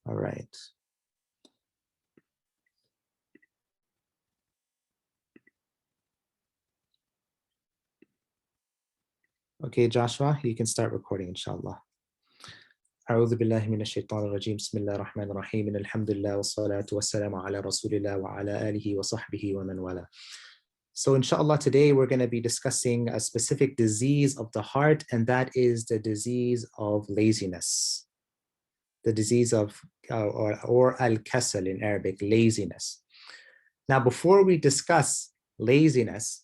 All right. Okay, Joshua, you can start recording, inshallah. أعوذ بالله من الشيطان الرجيم بسم الله الرحمن الرحيم الحمد لله والصلاة والسلام على رسول الله وعلى آله وصحبه ومن والاه. So inshallah, today we're going to be discussing a specific disease of the heart, and that is the disease of laziness. The disease of, or al-kasal in Arabic, laziness. Now, before we discuss laziness,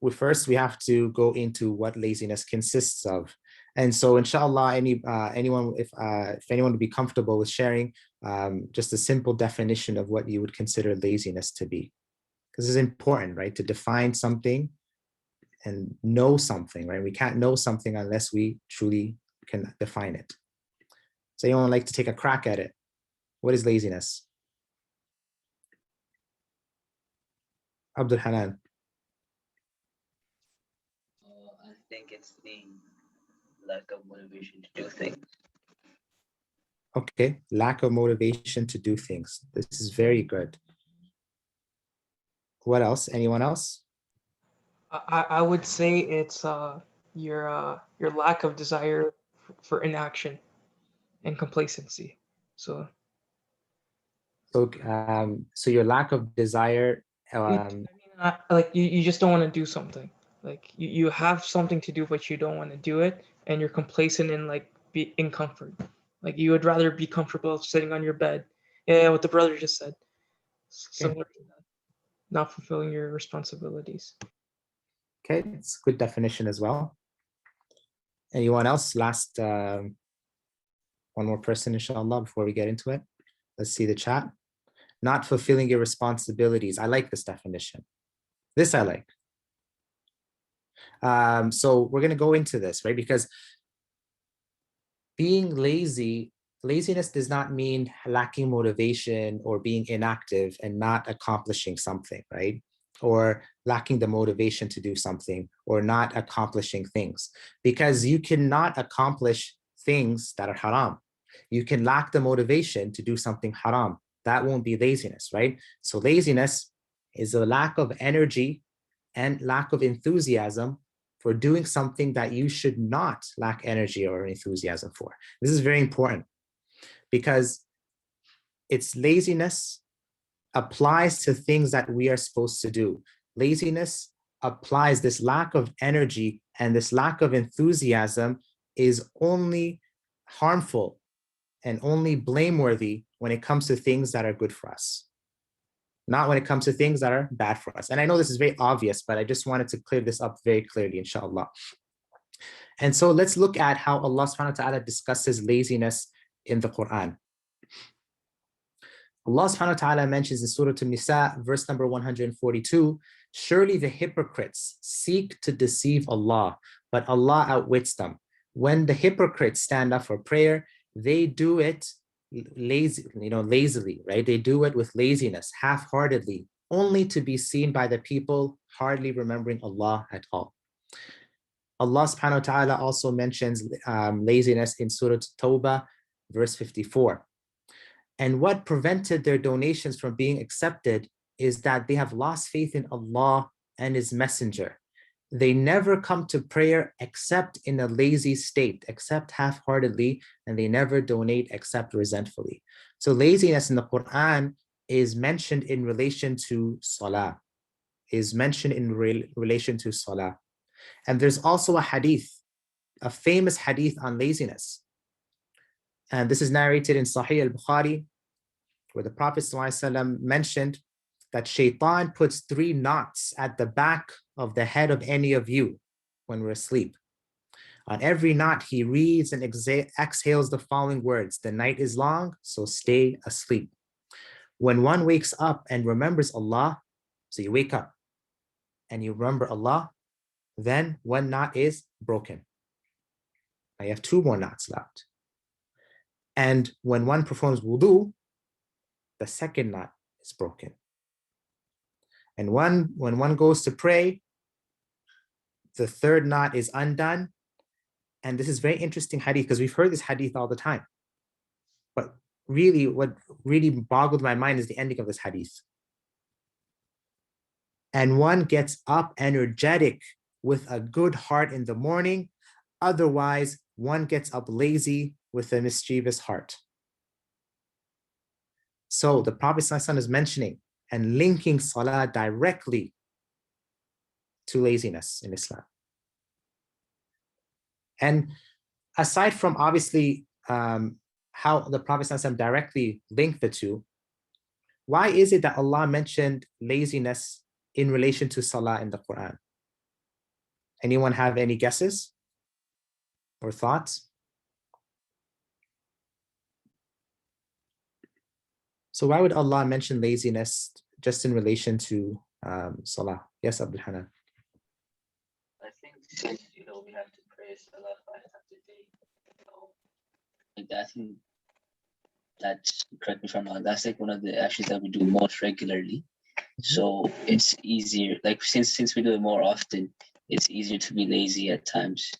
we have to go into what laziness consists of. And so, inshallah, anyone, if anyone would be comfortable with sharing just a simple definition of what you would consider laziness to be. Because it's important, right, to define something and know something, right? We can't know something unless we truly can define it. So anyone would like to take a crack at it? What is laziness? Abdul Hanan. I think it's the lack of motivation to do things. Okay, lack of motivation to do things. This is very good. What else? Anyone else? I would say it's your lack of desire for inaction and complacency. So your lack of desire. like you just don't want to do something. Like you have something to do, but you don't want to do it, and you're complacent and like be in comfort. Like you would rather be comfortable sitting on your bed. Yeah, what the brother just said. Similar to that. Not fulfilling your responsibilities. Okay, it's a good definition as well. Anyone else? Last one more person, inshallah, before we get into it. Let's see the chat. Not fulfilling your responsibilities. I like this definition. This I like. So we're going to go into this, right? Because being laziness does not mean lacking motivation or being inactive and not accomplishing something, right? Or lacking the motivation to do something or not accomplishing things. Because you cannot accomplish things that are haram. You can lack the motivation to do something haram. That won't be laziness, right? So laziness is a lack of energy and lack of enthusiasm for doing something that you should not lack energy or enthusiasm for. This is very important because it's laziness applies to things that we are supposed to do. Laziness applies, this lack of energy and this lack of enthusiasm is only harmful and only blameworthy when it comes to things that are good for us, not when it comes to things that are bad for us. And I know this is very obvious, but I just wanted to clear this up very clearly, inshallah. And so let's look at how Allah subhanahu wa ta'ala discusses laziness in the Quran. Allah subhanahu wa ta'ala mentions in Surah An-Nisa, verse number 142, surely the hypocrites seek to deceive Allah, but Allah outwits them. When the hypocrites stand up for prayer, they do it lazily, right? They do it with laziness, half-heartedly, only to be seen by the people hardly remembering Allah at all. Allah subhanahu wa ta'ala also mentions laziness in Surah Tawbah, verse 54. And what prevented their donations from being accepted is that they have lost faith in Allah and His Messenger. They never come to prayer except in a lazy state, except half-heartedly, and they never donate except resentfully. So laziness in the Quran is mentioned in relation to salah, relation to salah. And there's also a hadith, a famous hadith on laziness. And this is narrated in Sahih al-Bukhari, where the Prophet ﷺ mentioned that shaitan puts 3 knots at the back of the head of any of you when we're asleep. On every knot, he reads and exhales the following words: the night is long, so stay asleep. When one wakes up and remembers Allah, so you wake up and you remember Allah, then 1 knot is broken. Now you have 2 more knots left. And when one performs wudu, the 2nd knot is broken. And when one goes to pray, the 3rd knot is undone. And this is very interesting hadith because we've heard this hadith all the time. But really, what really boggled my mind is the ending of this hadith. And one gets up energetic with a good heart in the morning. Otherwise, one gets up lazy with a mischievous heart. So the Prophet ﷺ is mentioning and linking salah directly to laziness in Islam. And aside from obviously how the Prophet ﷺ directly linked the two, why is it that Allah mentioned laziness in relation to salah in the Quran? Anyone have any guesses or thoughts? So why would Allah mention laziness just in relation to salah? Yes, Abdul Hanan. I think since we have to pray Salah 5 times a day, I think that's, correct me if I'm wrong, that's like one of the actions that we do most regularly. So it's easier, like since we do it more often, it's easier to be lazy at times.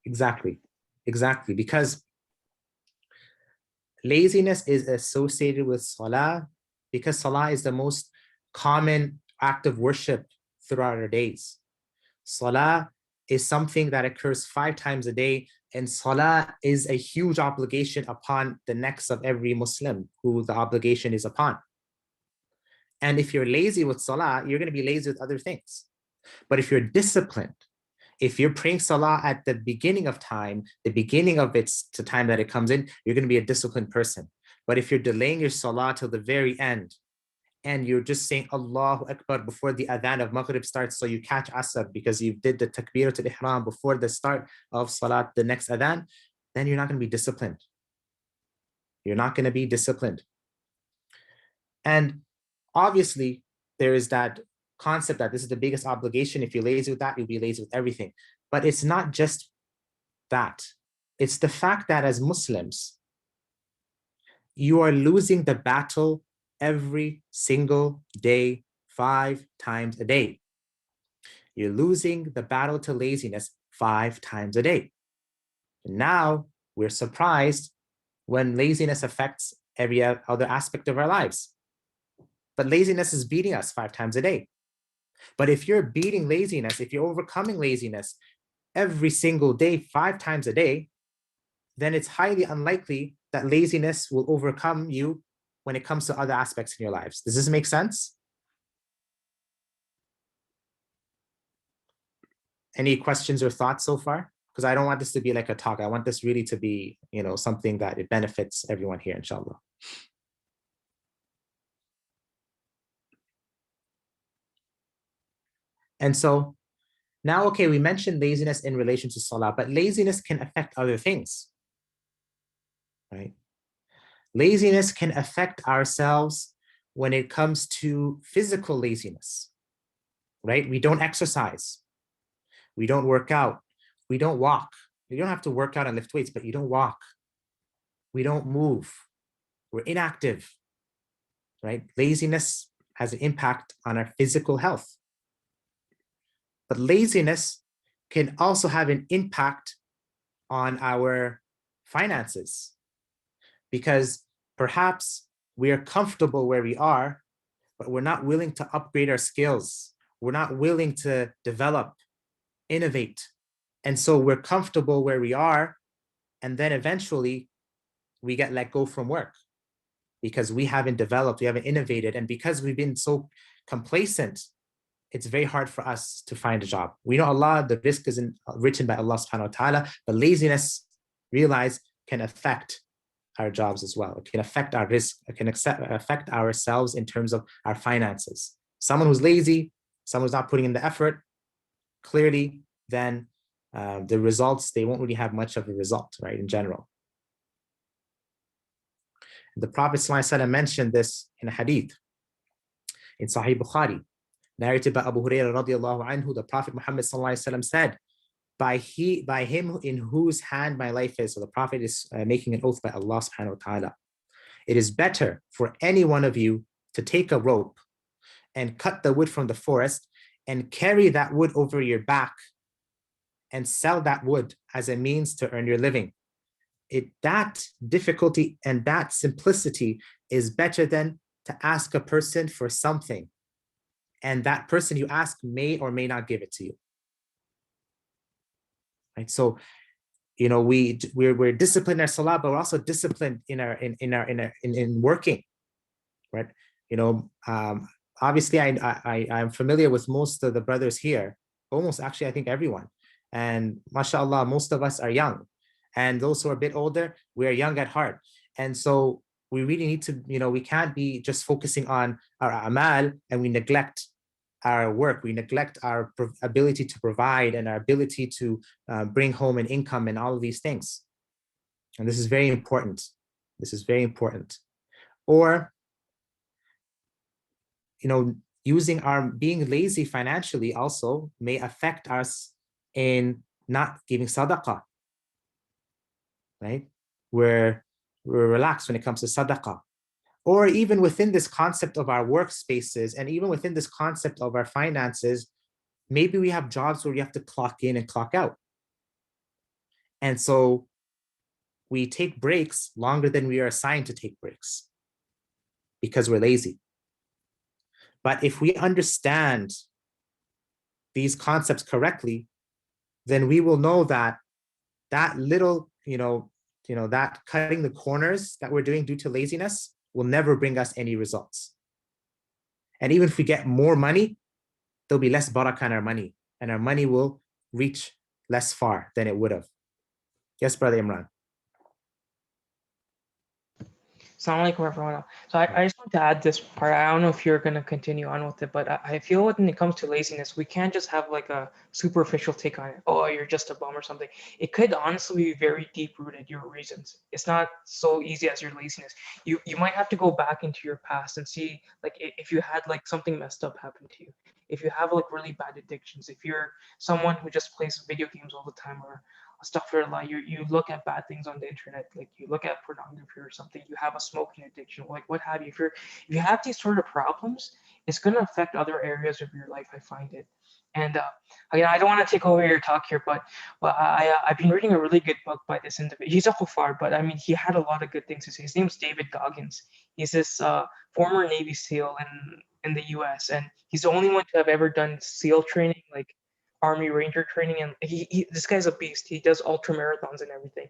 Exactly, because laziness is associated with salah because salah is the most common act of worship throughout our days. Salah is something that occurs 5 times a day, and salah is a huge obligation upon the necks of every Muslim who the obligation is upon. And if you're lazy with salah, you're going to be lazy with other things. But if you're disciplined, if you're praying salah at the beginning of time, the beginning of its the time that it comes in, you're going to be a disciplined person. But if you're delaying your salah till the very end, and you're just saying Allahu Akbar before the adhan of Maghrib starts, so you catch Asr because you did the takbiratul ihram before the start of salat, the next adhan, then you're not going to be disciplined. You're not going to be disciplined. And obviously, there is that concept that this is the biggest obligation. If you're lazy with that, you'll be lazy with everything. But it's not just that. It's the fact that as Muslims, you are losing the battle every single day, 5 times a day. You're losing the battle to laziness 5 times a day. Now we're surprised when laziness affects every other aspect of our lives. But laziness is beating us 5 times a day. But if you're beating laziness, if you're overcoming laziness every single day, 5 times a day, then it's highly unlikely that laziness will overcome you when it comes to other aspects in your lives. Does this make sense? Any questions or thoughts so far? Because I don't want this to be like a talk. I want this really to be, something that it benefits everyone here, inshallah. And so now, okay, we mentioned laziness in relation to salah, but laziness can affect other things, right? Laziness can affect ourselves when it comes to physical laziness, right? We don't exercise. We don't work out. We don't walk. You don't have to work out and lift weights, but you don't walk. We don't move. We're inactive, right? Laziness has an impact on our physical health. But laziness can also have an impact on our finances because perhaps we are comfortable where we are, but we're not willing to upgrade our skills. We're not willing to develop, innovate. And so we're comfortable where we are. And then eventually we get let go from work because we haven't developed, we haven't innovated. And because we've been so complacent, it's very hard for us to find a job. We know Allah, the risk isn't written by Allah subhanahu wa ta'ala, but laziness, realize, can affect our jobs as well. It can affect our risk. It can affect ourselves in terms of our finances. Someone who's lazy, someone who's not putting in the effort, clearly then the results, they won't really have much of a result, right, in general. The Prophet ﷺ mentioned this in a hadith in Sahih Bukhari, narrated by Abu Hurairah radiallahu anhu. The Prophet Muhammad ﷺ said, by him in whose hand my life is. So the Prophet is making an oath by Allah subhanahu wa ta'ala. It is better for any one of you to take a rope and cut the wood from the forest and carry that wood over your back and sell that wood as a means to earn your living. that difficulty and that simplicity is better than to ask a person for something, and that person you ask may or may not give it to you. Right? So, you know, we're disciplined in our salah, but we're also disciplined in working, right? You know, obviously I'm familiar with most of the brothers here, almost actually I think everyone, and mashallah, most of us are young, and those who are a bit older, we are young at heart, and so we really need to, you know, we can't be just focusing on our amal and we neglect our work, we neglect our ability to provide and our ability to bring home an income and all of these things. And this is very important. This is very important. Or, you know, being lazy financially also may affect us in not giving sadaqah, right? We're relaxed when it comes to sadaqah. Or even within this concept of our workspaces, and even within this concept of our finances, maybe we have jobs where you have to clock in and clock out. And so we take breaks longer than we are assigned to take breaks because we're lazy. But if we understand these concepts correctly, then we will know that that little, that cutting the corners that we're doing due to laziness will never bring us any results. And even if we get more money, there'll be less barakah in our money, and our money will reach less far than it would have. Yes, Brother Imran. Assalamu alaikum everyone. So I just want to add this part. I don't know if you're going to continue on with it, but I feel when it comes to laziness, we can't just have like a superficial take on it. Oh, you're just a bum or something. It could honestly be very deep rooted, your reasons. It's not so easy as your laziness. You might have to go back into your past and see like if you had like something messed up happen to you. If you have like really bad addictions, if you're someone who just plays video games all the time, or stuff for like you look at bad things on the internet, like you look at pornography or something, you have a smoking addiction, like what have you. If you have these sort of problems, it's going to affect other areas of your life, I find it. And again, I don't want to take over your talk here, but I've been reading a really good book by this individual. He's a Khufar, but I mean, he had a lot of good things to say. His name's David Goggins. He's this former Navy SEAL in the US, and he's the only one to have ever done SEAL training, like Army Ranger training, and this guy's a beast. He does ultra marathons and everything.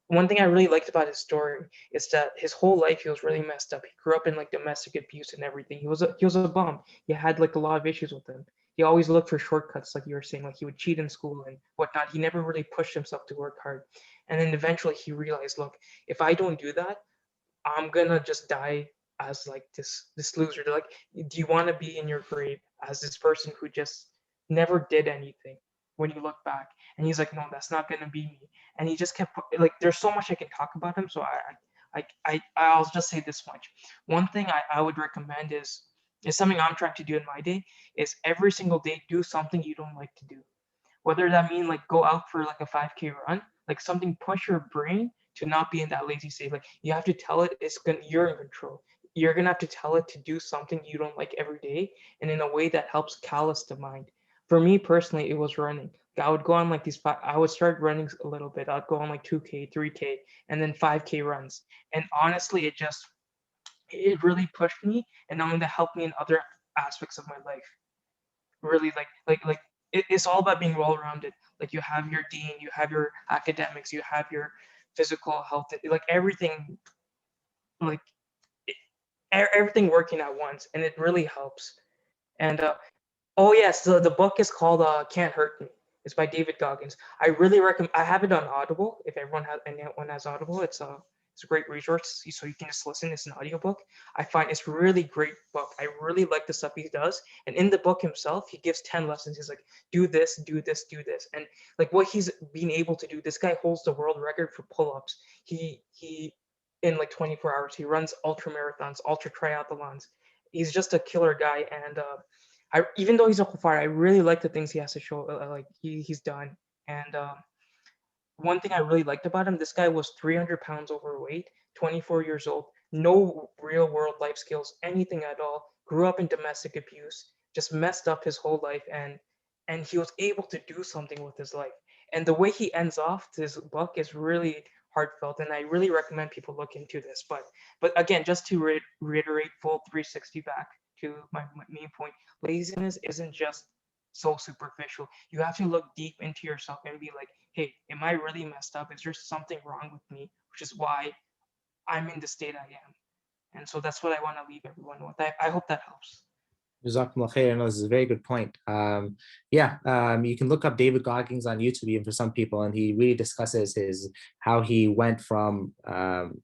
One thing I really liked about his story is that his whole life he was really messed up. He grew up in like domestic abuse and everything. He was a bum. He had like a lot of issues with him. He always looked for shortcuts, like you were saying, like he would cheat in school and whatnot. He never really pushed himself to work hard. And then eventually he realized, look, if I don't do that, I'm gonna just die as like this loser. They're like, do you want to be in your grave as this person who just never did anything when you look back? And he's like, no, that's not gonna be me. And he just kept like, there's so much I can talk about him, so I'll just say this much. One thing I would recommend is something I'm trying to do in my day, is every single day do something you don't like to do. Whether that mean like go out for like a 5K run, like something push your brain to not be in that lazy state. Like you have to tell it you're in control. You're gonna have to tell it to do something you don't like every day, and in a way that helps callous the mind. For me personally, it was running. I would go on like I would start running a little bit. I'd go on like 2K, 3K, and then 5K runs. And honestly, it really pushed me, and knowing that helped me in other aspects of my life. Really it's all about being well-rounded. Like you have your deen, you have your academics, you have your physical health, like everything, like everything working at once, and it really helps. And oh yes, the book is called Can't Hurt Me. It's by David Goggins. I really recommend. I have it on Audible. If anyone has Audible, it's a great resource. So you can just listen. It's an audiobook. I find it's really great book. I really like the stuff he does. And in the book himself, he gives 10 lessons. He's like, do this, do this, do this. And like what he's been able to do, this guy holds the world record for pull-ups. He in like 24 hours, he runs ultra marathons, ultra triathlons. He's just a killer guy. And even though he's a Khufar, I really like the things he has to show, like he's done. And one thing I really liked about him, this guy was 300 pounds overweight, 24 years old, no real world life skills, anything at all, grew up in domestic abuse, just messed up his whole life, and he was able to do something with his life. And the way he ends off this book is really, heartfelt, and I really recommend people look into this. But again, just to reiterate full 360 back to my main point, laziness isn't just so superficial. You have to look deep into yourself and be like, hey, am I really messed up? Is there something wrong with me, which is why I'm in the state I am? And so that's what I want to leave everyone with. I hope that helps. Jazakumullah khair. No, this is a very good point. You can look up David Goggins on YouTube even for some people, and he really discusses how he went from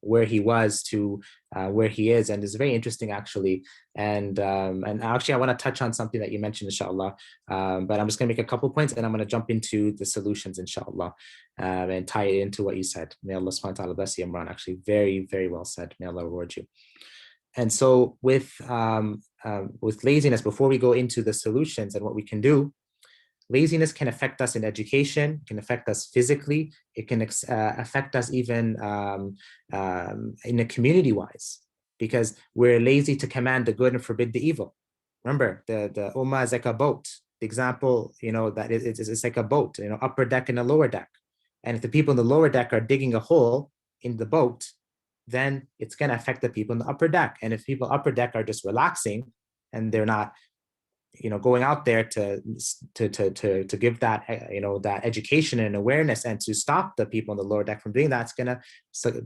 where he was to where he is, and it's very interesting actually. And actually, I want to touch on something that you mentioned, inshallah. But I'm just going to make a couple points, and I'm going to jump into the solutions, inshallah, and tie it into what you said. May Allah subhanahu wa ta'ala bless you, Imran. Actually, very, very well said. May Allah reward you. And so with laziness, before we go into the solutions and what we can do, laziness can affect us in education, can affect us physically, it can affect us even in a community-wise, because we're lazy to command the good and forbid the evil. Remember, the ummah is like a boat. The example, that it's like a boat, upper deck and a lower deck. And if the people in the lower deck are digging a hole in the boat, then it's going to affect the people in the upper deck. And if people upper deck are just relaxing and they're not, going out there to give that, that education and awareness and to stop the people in the lower deck from doing that, it's going to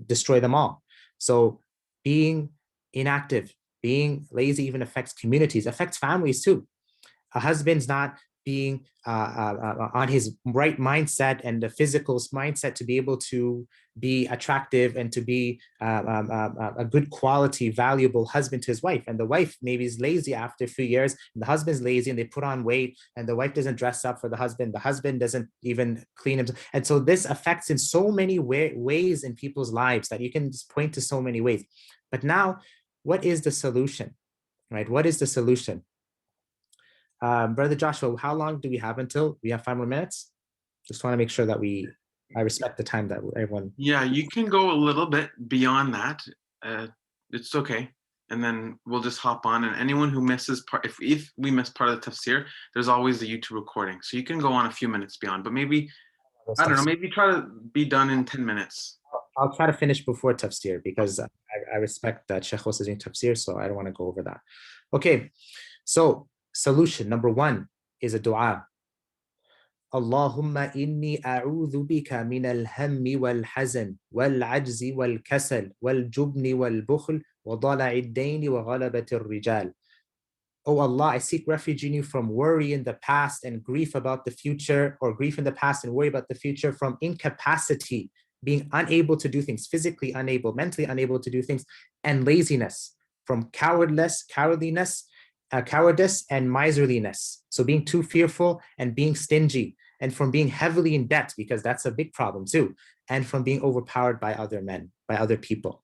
destroy them all. So being inactive, being lazy even affects communities, affects families too. A husband's not being on his right mindset and the physical mindset to be able to be attractive and to be a good quality, valuable husband to his wife. And the wife maybe is lazy after a few years, and the husband's lazy and they put on weight, and the wife doesn't dress up for the husband doesn't even clean himself. And so this affects in so many ways in people's lives that you can just point to so many ways. But now, what is the solution, right? What is the solution? Brother Joshua, how long do we have until? We have 5 more minutes. Just want to make sure that I respect the time that everyone. Yeah, you can go a little bit beyond that. It's okay. And then we'll just hop on. And anyone who misses part, if we miss part of the tafsir, there's always the YouTube recording. So you can go on a few minutes beyond, but maybe, I don't know, maybe try to be done in 10 minutes. I'll try to finish before tafsir because I respect that Sheikh was doing tafsir, so I don't want to go over that. Okay, so solution number 1 is a dua. Allahumma inni a'udhu bika min al-hammi wal-hazan wal-ajzi wal-kasal wal-jubni wal-bukhl wa dala'i ad-dayn wa ghalabati ar-rijal. Oh Allah, I seek refuge in you from worry in the past and grief about the future, or grief in the past and worry about the future, from incapacity, being unable to do things, physically unable, mentally unable to do things, and laziness, from cowardice and miserliness. So being too fearful and being stingy, and from being heavily in debt, because that's a big problem too, and from being overpowered by other men, by other people.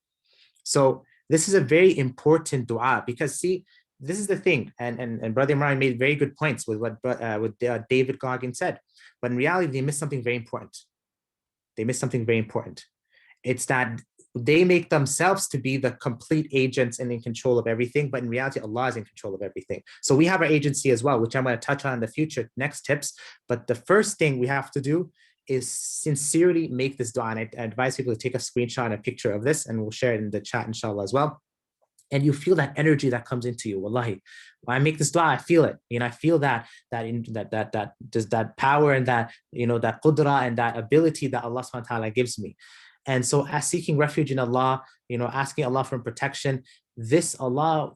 So this is a very important dua, because see, this is the thing, and Brother Imran made very good points with what David Goggins said, but in reality, they missed something very important. It's that they make themselves to be the complete agents and in control of everything, but in reality, Allah is in control of everything. So we have our agency as well, which I'm going to touch on in the future, next tips. But the first thing we have to do is sincerely make this dua. And I advise people to take a screenshot and a picture of this, and we'll share it in the chat, inshallah, as well. And you feel that energy that comes into you. Wallahi, when I make this dua, I feel it. I feel that power and that qudra and that ability that Allah subhanahu wa ta'ala gives me. And so as seeking refuge in Allah, asking Allah for protection, this Allah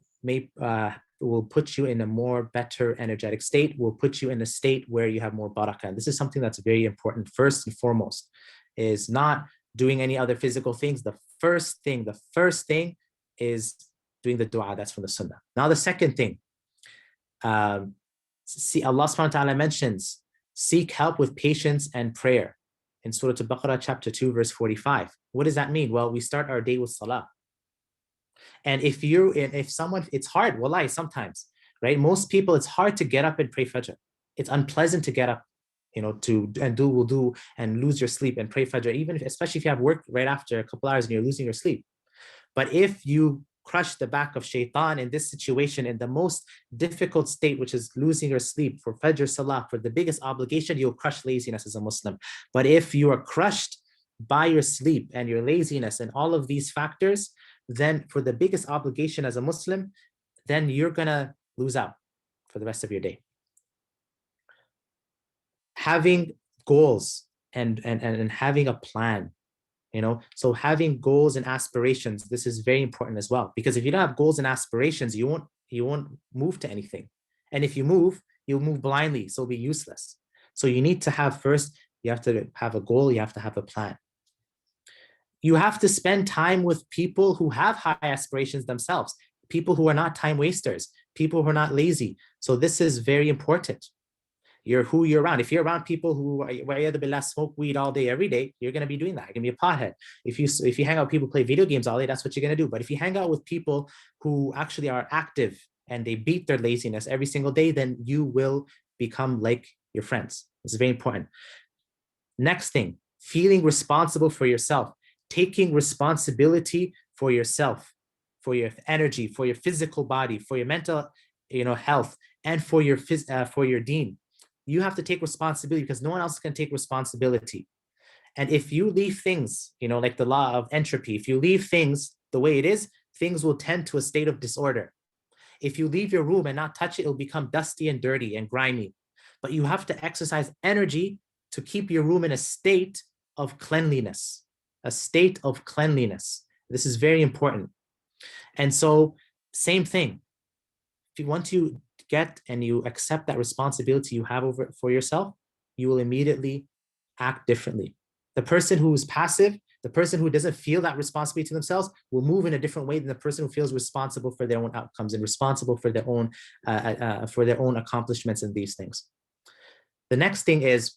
will put you in a more better energetic state, will put you in a state where you have more barakah. And this is something that's very important. First and foremost is not doing any other physical things. The first thing is doing the dua. That's from the sunnah. Now the second thing, see, Allah subhanahu wa ta'ala mentions, seek help with patience and prayer in Surah Al-Baqarah chapter 2 verse 45. What does that mean? Well, we start our day with salah. And if someone, it's hard, wallahi, sometimes, right? Most people, it's hard to get up and pray Fajr. It's unpleasant to get up, do wudu and lose your sleep and pray Fajr, especially if you have work right after a couple hours and you're losing your sleep. But if you crush the back of shaitan in this situation, in the most difficult state, which is losing your sleep for Fajr Salah, for the biggest obligation, you'll crush laziness as a Muslim. But if you are crushed by your sleep and your laziness and all of these factors, then for the biggest obligation as a Muslim, then you're gonna lose out for the rest of your day. Having goals and having a plan, so having goals and aspirations, this is very important as well, because if you don't have goals and aspirations, you won't move to anything. And if you move, you'll move blindly, so it'll be useless. So you need to have first, you have to have a goal, you have to have a plan. You have to spend time with people who have high aspirations themselves, people who are not time wasters, people who are not lazy. So this is very important. Who you're around. If you're around people who smoke weed all day, every day, you're going to be doing that. You're going to be a pothead. If you hang out with people who play video games all day, that's what you're going to do. But if you hang out with people who actually are active and they beat their laziness every single day, then you will become like your friends. This is very important. Next thing, feeling responsible for yourself, taking responsibility for yourself, for your energy, for your physical body, for your mental, health, and for your deen. You have to take responsibility because no one else can take responsibility. And if you leave things, like the law of entropy, if you leave things the way it is, things will tend to a state of disorder. If you leave your room and not touch it, it'll become dusty and dirty and grimy. But you have to exercise energy to keep your room in a state of cleanliness, a state of cleanliness. This is very important. And so, same thing. If you want to get and you accept that responsibility you have for yourself, you will immediately act differently. The person who is passive, the person who doesn't feel that responsibility to themselves, will move in a different way than the person who feels responsible for their own outcomes and responsible for their own accomplishments in these things. The next thing is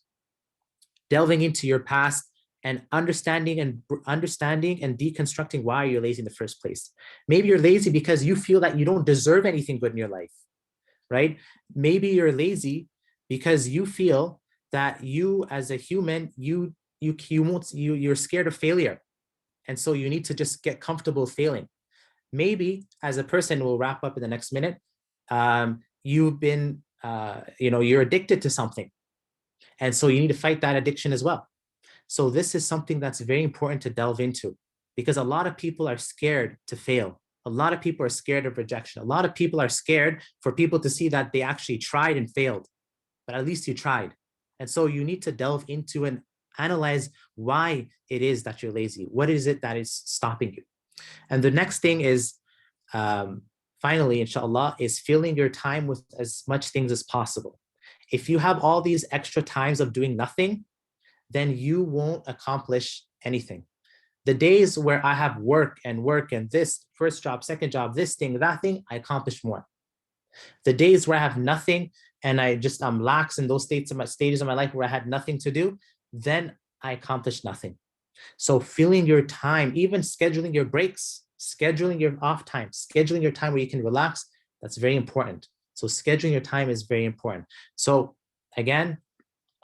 delving into your past and understanding and deconstructing why you're lazy in the first place. Maybe you're lazy because you feel that you don't deserve anything good in your life, right? Maybe you're lazy because you feel that you, as a human, you're scared of failure, and so you need to just get comfortable failing. Maybe as a person, we'll wrap up in the next minute. You've been, you're addicted to something, and so you need to fight that addiction as well. So this is something that's very important to delve into, because a lot of people are scared to fail. A lot of people are scared of rejection. A lot of people are scared for people to see that they actually tried and failed, but at least you tried. And so you need to delve into and analyze why it is that you're lazy. What is it that is stopping you? And the next thing is, finally, inshallah, is filling your time with as much things as possible. If you have all these extra times of doing nothing, then you won't accomplish anything. The days where I have work and this first job, second job, this thing, that thing, I accomplish more. The days where I have nothing and I'm lax in those stages of my life where I had nothing to do, then I accomplish nothing. So filling your time, even scheduling your breaks, scheduling your off time, scheduling your time where you can relax, that's very important. So scheduling your time is very important. So again,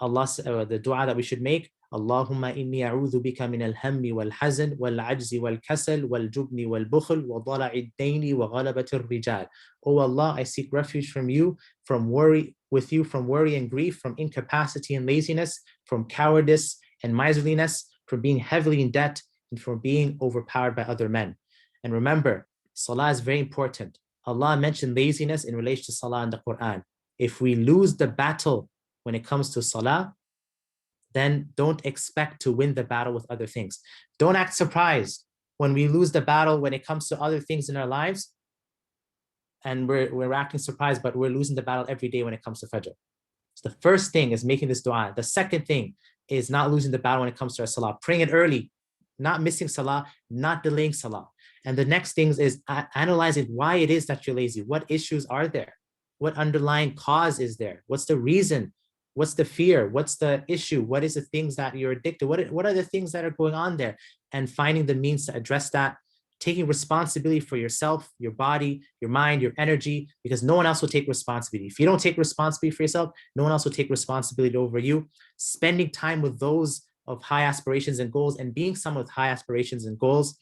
the dua that we should make, Allahumma inni a'udhu bika min al-hammi wal-hazan wal-ajzi wal-kasal wal-jubni wal-bukhl wa dala'i ad-dayni wa ghalabat ar-rijal. Oh Allah, I seek refuge from you, from worry and grief, from incapacity and laziness, from cowardice and miserliness, from being heavily in debt, and from being overpowered by other men. And remember, salah is very important. Allah mentioned laziness in relation to salah in the Quran. If we lose the battle when it comes to salah, then don't expect to win the battle with other things. Don't act surprised when we lose the battle when it comes to other things in our lives, and we're acting surprised, but we're losing the battle every day when it comes to Fajr. So the first thing is making this dua. The second thing is not losing the battle when it comes to our salah, praying it early, not missing salah, not delaying salah. And the next thing is analyzing why it is that you're lazy. What issues are there? What underlying cause is there? What's the reason? What's the fear? What's the issue? What is the things that you're addicted? What are the things that are going on there? And finding the means to address that, taking responsibility for yourself, your body, your mind, your energy, because no one else will take responsibility. If you don't take responsibility for yourself, no one else will take responsibility over you. Spending time with those of high aspirations and goals, and being someone with high aspirations and goals,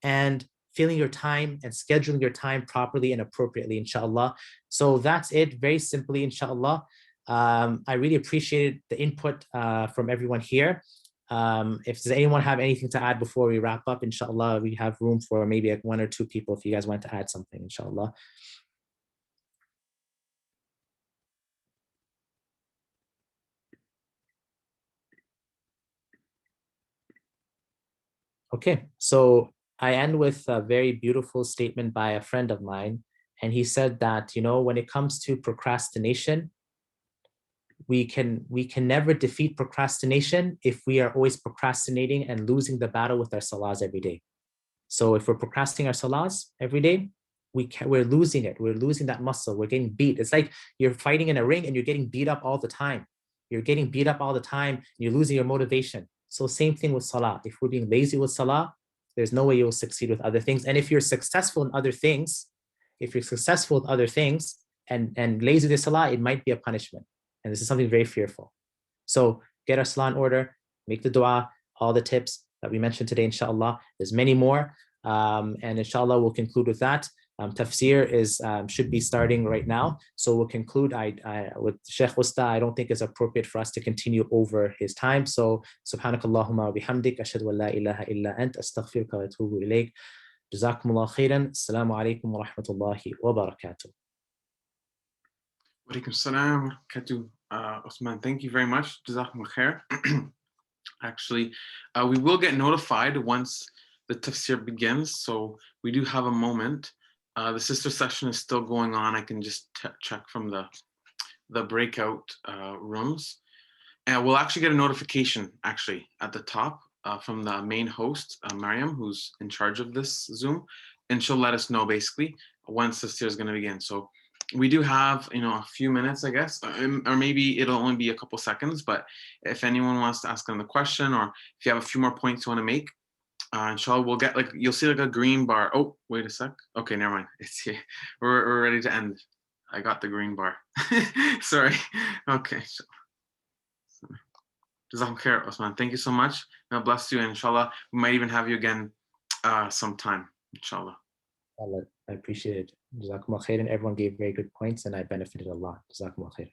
and filling your time and scheduling your time properly and appropriately, inshallah. So that's it, very simply, inshallah. I really appreciated the input from everyone here. If does anyone have anything to add before we wrap up, inshallah, we have room for maybe one or two people if you guys want to add something, inshallah. Okay, so I end with a very beautiful statement by a friend of mine. And he said that, when it comes to procrastination, we can never defeat procrastination if we are always procrastinating and losing the battle with our salahs every day. So if we're procrastinating our salahs every day, we're losing it. We're losing that muscle. We're getting beat. It's like you're fighting in a ring and you're getting beat up all the time. You're getting beat up all the time. And you're losing your motivation. So same thing with salah. If we're being lazy with salah, there's no way you'll succeed with other things. And if you're successful in other things, and lazy with salah, it might be a punishment. And this is something very fearful. So get our salah in order, make the dua, all the tips that we mentioned today, inshallah. There's many more. And inshallah, we'll conclude with that. Tafsir should be starting right now. So we'll conclude with Sheikh Usta. I don't think it's appropriate for us to continue over his time. So subhanakallahumma wa bihamdik, ashhadu an la ilaha illa ant, astaghfiruka wa atubu ilayk. Jazakumullah khairan. Assalamu alaikum wa rahmatullahi wa barakatuh. Wa alaikum salam wa barakatuh. Osman, thank you very much. Jazakumullah khair. Actually, we will get notified once the tafsir begins. So we do have a moment. The sister session is still going on. I can just check from the breakout rooms. And we'll actually get a notification actually at the top from the main host, Mariam, who's in charge of this Zoom. And she'll let us know basically once the tafsir is going to begin. So we do have, a few minutes, I guess, or maybe it'll only be a couple seconds. But if anyone wants to ask another question, or if you have a few more points you want to make, inshallah, we'll get you'll see a green bar. Oh, wait a sec. Okay, never mind. It's here. We're ready to end. I got the green bar. Sorry. Okay. Jazakum khair, Osman. Thank you so much. God bless you. And inshallah, we might even have you again sometime. Inshallah. I appreciate it. Jazakumullah khairan. Everyone gave very good points and I benefited a lot. Jazakumullah khairan.